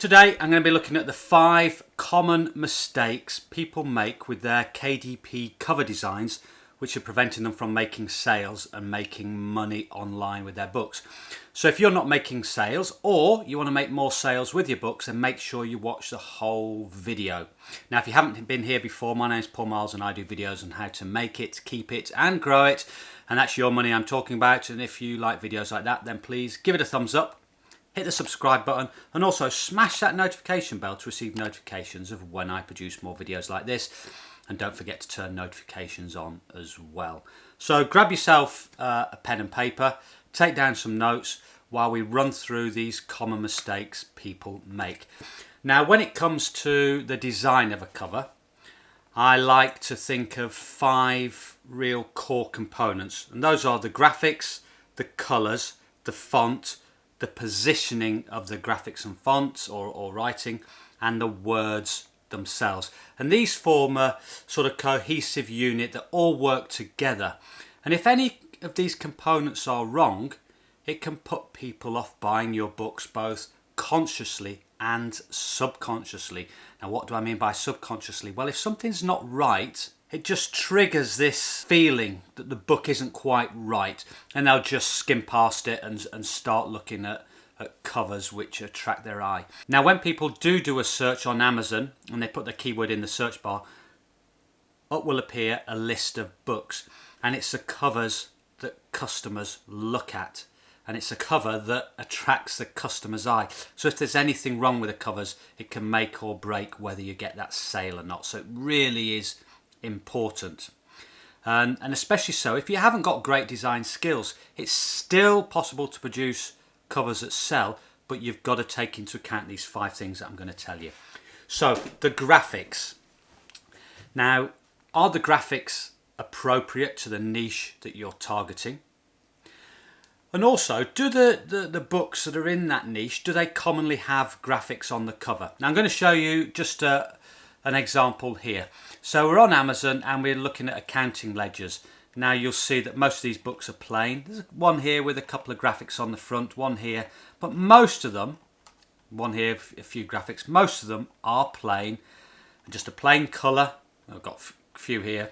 Today I'm going to be looking at the 5 common mistakes people make with their KDP cover designs which are preventing them from making sales and making money online with their books. So if you're not making sales or you want to make more sales with your books, then make sure you watch the whole video. Now if you haven't been here before, my name is Marles and I do videos on how to make it, keep it and grow it, and that's your money I'm talking about. And if you like videos like that, then please give it a thumbs up, hit the subscribe button, and also smash that notification bell to receive notifications of when I produce more videos like this. And don't forget to turn notifications on as well. So grab yourself a pen and paper, take down some notes while we run through these common mistakes people make. Now when it comes to the design of a cover, I like to think of 5 real core components, and those are the graphics, the colours, the font, the positioning of the graphics and fonts or writing, and the words themselves. And these form a sort of cohesive unit that all work together. And if any of these components are wrong, it can put people off buying your books both consciously and subconsciously. Now what do I mean by subconsciously? Well, if something's not right, it just triggers this feeling that the book isn't quite right, and they'll just skim past it and start looking at covers which attract their eye. Now when people do a search on Amazon and they put the keyword in the search bar, up will appear a list of books, and it's the covers that customers look at, and it's a cover that attracts the customer's eye. So if there's anything wrong with the covers, it can make or break whether you get that sale or not. So it really is important. And especially so if you haven't got great design skills, it's still possible to produce covers that sell, but you've got to take into account these 5 things that I'm going to tell you. So the graphics. Now, are the graphics appropriate to the niche that you're targeting? And also, do the books that are in that niche, do they commonly have graphics on the cover? Now I'm going to show you just an example here. So we're on Amazon and we're looking at accounting ledgers. Now you'll see that most of these books are plain. There's one here with a couple of graphics on the front, one here, but most of them, one here, a few graphics, most of them are plain, just a plain colour. I've got a few here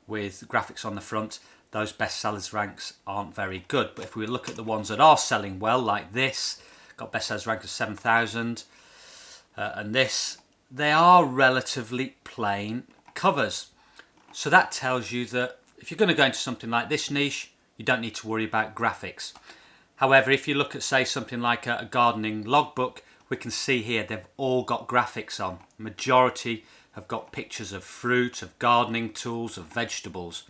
with graphics on the front. Those bestsellers ranks aren't very good, but if we look at the ones that are selling well, like this, got bestsellers rank of 7,000, and this, they are relatively plain covers. So that tells you that if you're going to go into something like this niche, you don't need to worry about graphics. However, if you look at, say, something like a gardening logbook, we can see here they've all got graphics on. The majority have got pictures of fruit, of gardening tools, of vegetables.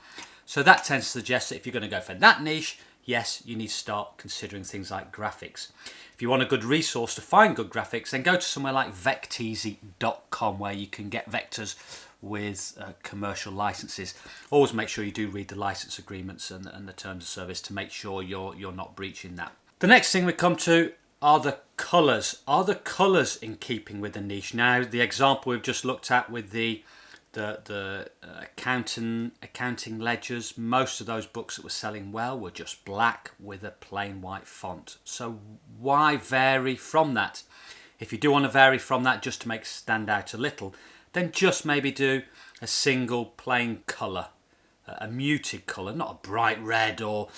So that tends to suggest that if you're going to go for that niche, yes, you need to start considering things like graphics. If you want a good resource to find good graphics, then go to somewhere like vecteasy.com where you can get vectors with commercial licenses. Always make sure you do read the license agreements and the terms of service to make sure you're not breaching that. The next thing we come to are the colours. Are the colours in keeping with the niche? Now the example we've just looked at with the accounting ledgers, most of those books that were selling well were just black with a plain white font. So why vary from that? If you do want to vary from that just to make it stand out a little, then just maybe do a single plain colour, a muted colour, not a bright red or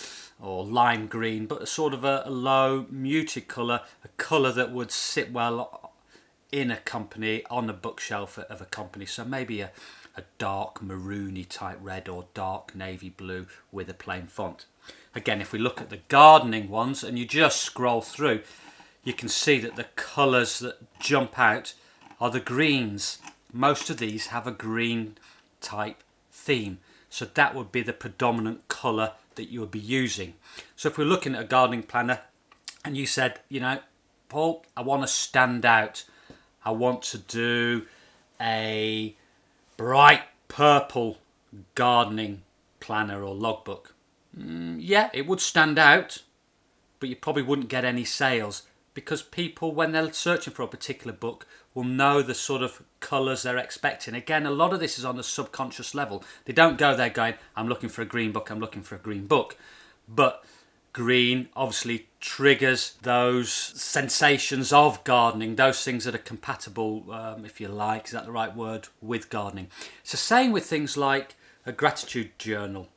lime green, but a sort of a low muted colour, a colour that would sit well in a company, on a bookshelf of a company. So maybe a dark maroony type red or dark navy blue with a plain font. Again, if we look at the gardening ones and you just scroll through, you can see that the colours that jump out are the greens. Most of these have a green type theme, so that would be the predominant colour that you would be using. So if we're looking at a gardening planner and you said, you know, Paul, I want to stand out, I want to do a bright purple gardening planner or logbook, yeah, it would stand out, but you probably wouldn't get any sales, because people, when they're searching for a particular book, will know the sort of colours they're expecting. Again, a lot of this is on the subconscious level. They don't go there going, I'm looking for a green book, I'm looking for a green book. But green obviously triggers those sensations of gardening, those things that are compatible, if you like, is that the right word, with gardening. It's the same with things like a gratitude journal.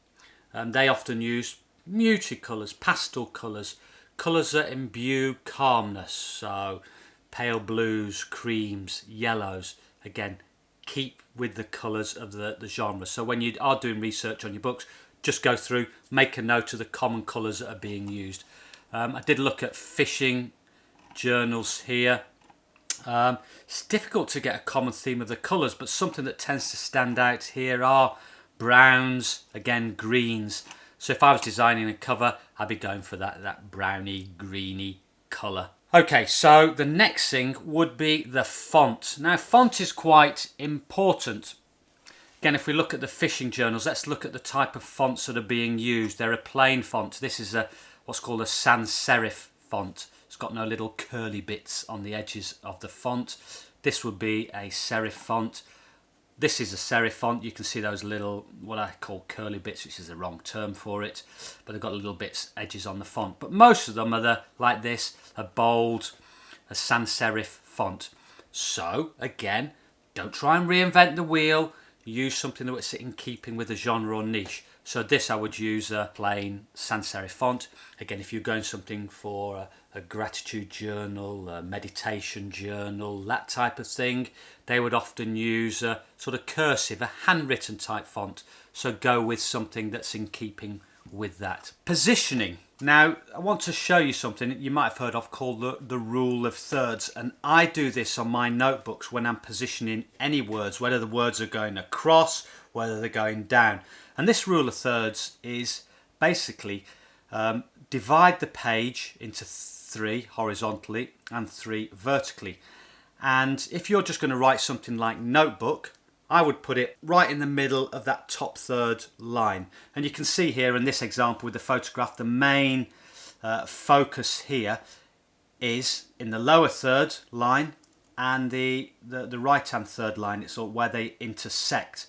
They often use muted colours, pastel colours, colours that imbue calmness, so pale blues, creams, yellows. Again, keep with the colours of the genre. So when you are doing research on your books, just go through, make a note of the common colours that are being used. I did look at fishing journals here. It's difficult to get a common theme of the colours, but something that tends to stand out here are browns, again greens. So if I was designing a cover, I'd be going for that browny, greeny colour. Okay, so the next thing would be the font. Now, font is quite important. Again, if we look at the fishing journals, let's look at the type of fonts that are being used. They're a plain font. This is what's called a sans serif font. It's got no little curly bits on the edges of the font. This would be a serif font. This is a serif font. You can see those little, what I call curly bits, which is the wrong term for it, but they've got little bits, edges on the font. But most of them are like this, a bold, a sans serif font. So, again, don't try and reinvent the wheel. Use something that was in keeping with the genre or niche. So this, I would use a plain sans serif font. Again, if you're going something for a gratitude journal, a meditation journal, that type of thing, they would often use a sort of cursive, a handwritten type font. So go with something that's in keeping with that. Positioning. Now, I want to show you something that you might have heard of called the rule of thirds. And I do this on my notebooks when I'm positioning any words, whether the words are going across, whether they're going down. And this rule of thirds is basically divide the page into 3 horizontally and 3 vertically. And if you're just going to write something like notebook, I would put it right in the middle of that top third line. And you can see here in this example with the photograph, the main focus here is in the lower third line and the right hand third line. It's all where they intersect.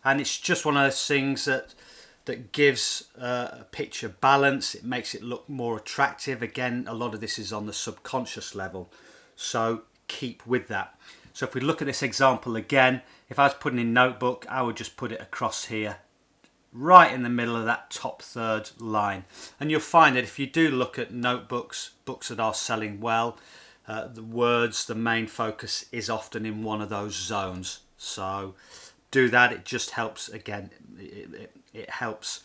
And it's just one of those things that gives a picture balance. It makes it look more attractive. Again, a lot of this is on the subconscious level. So keep with that. So if we look at this example again, if I was putting in notebook, I would just put it across here, right in the middle of that top third line. And you'll find that if you do look at notebooks, books that are selling well, the words, the main focus is often in one of those zones. So do that. It just helps, again, it helps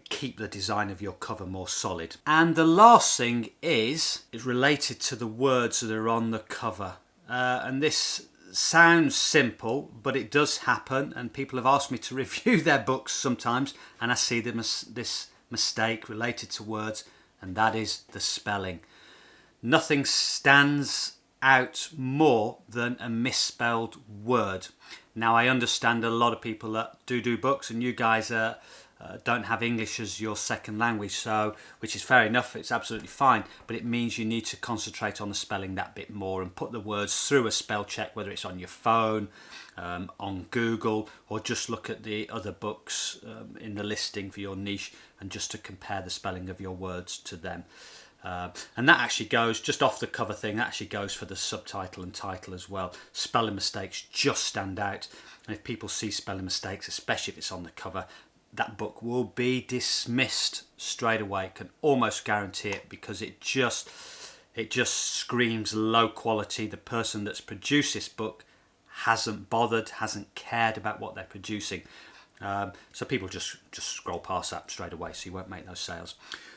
keep the design of your cover more solid. And the last thing is related to the words that are on the cover. And this sounds simple, but it does happen, and people have asked me to review their books sometimes, and I see this mistake related to words, and that is the spelling. Nothing stands out more than a misspelled word. Now, I understand a lot of people that do books, and you guys don't have English as your second language, so which is fair enough, it's absolutely fine, but it means you need to concentrate on the spelling that bit more and put the words through a spell check, whether it's on your phone, on Google, or just look at the other books in the listing for your niche and just to compare the spelling of your words to them. And that actually goes, just off the cover thing, that actually goes for the subtitle and title as well. Spelling mistakes just stand out, and if people see spelling mistakes, especially if it's on the cover, that book will be dismissed straight away. Can almost guarantee it, because it just screams low quality. The person that's produced this book hasn't bothered, hasn't cared about what they're producing. So people just scroll past that straight away, so you won't make those sales.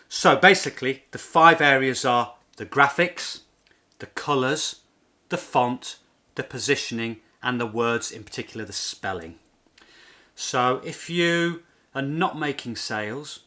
So basically, the 5 areas are the graphics, the colours, the font, the positioning, and the words, in particular the spelling. So if you are not making sales,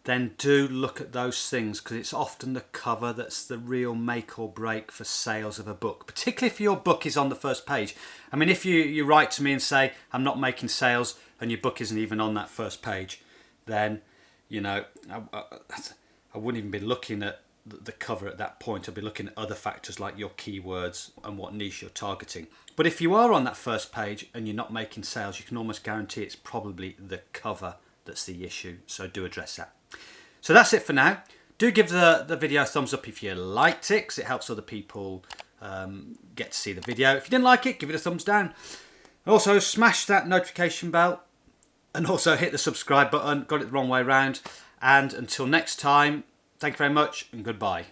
then do look at those things, because it's often the cover that's the real make or break for sales of a book, particularly if your book is on the first page. I mean, if you write to me and say, I'm not making sales, and your book isn't even on that first page, then, you know, I wouldn't even be looking at the cover at that point. I'd be looking at other factors like your keywords and what niche you're targeting. But if you are on that first page and you're not making sales, you can almost guarantee it's probably the cover that's the issue. So do address that. So that's it for now. Do give the video a thumbs up if you liked it, because it helps other people get to see the video. If you didn't like it, give it a thumbs down. Also, smash that notification bell and also hit the subscribe button. Got it the wrong way around. And until next time, thank you very much and goodbye.